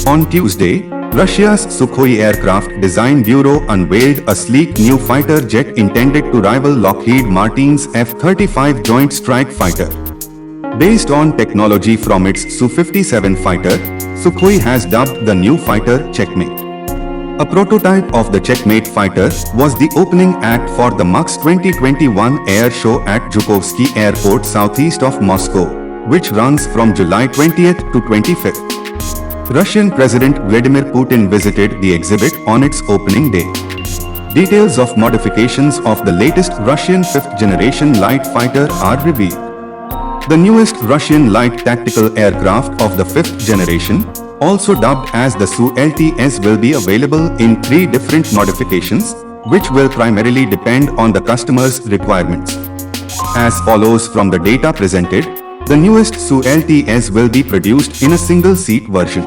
On Tuesday, Russia's Sukhoi Aircraft Design Bureau unveiled a sleek new fighter jet intended to rival Lockheed Martin's F-35 Joint Strike Fighter. Based on technology from its Su-57 fighter, Sukhoi has dubbed the new fighter Checkmate. A prototype of the Checkmate fighter was the opening act for the MUX 2021 air show at Zhukovsky Airport southeast of Moscow, which runs from July 20th to 25th. Russian President Vladimir Putin visited the exhibit on its opening day. Details of modifications of the latest Russian fifth-generation light fighter are revealed. The newest Russian light tactical aircraft of the fifth generation, also dubbed as the Su-LTS, will be available in 3 different modifications, which will primarily depend on the customer's requirements. As follows from the data presented, the newest Su-LTS will be produced in a single-seat version.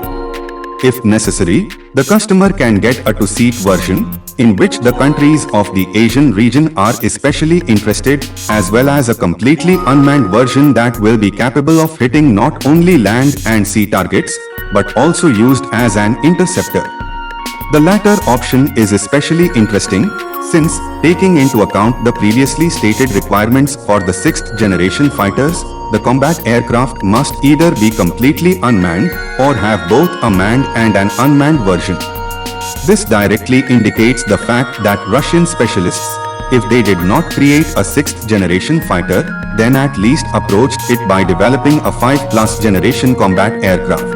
If necessary, the customer can get a 2-seat version, in which the countries of the Asian region are especially interested, as well as a completely unmanned version that will be capable of hitting not only land and sea targets, but also used as an interceptor. The latter option is especially interesting, since, taking into account the previously stated requirements for the 6th generation fighters, the combat aircraft must either be completely unmanned or have both a manned and an unmanned version. This directly indicates the fact that Russian specialists, if they did not create a 6th generation fighter, then at least approached it by developing a 5+ generation combat aircraft.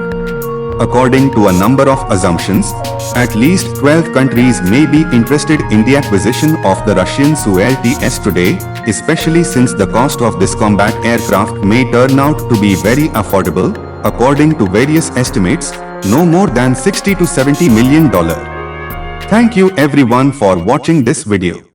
According to a number of assumptions, at least 12 countries may be interested in the acquisition of the Russian Su-LTS today, especially since the cost of this combat aircraft may turn out to be very affordable, according to various estimates, no more than $60 to $70 million. Thank you everyone for watching this video.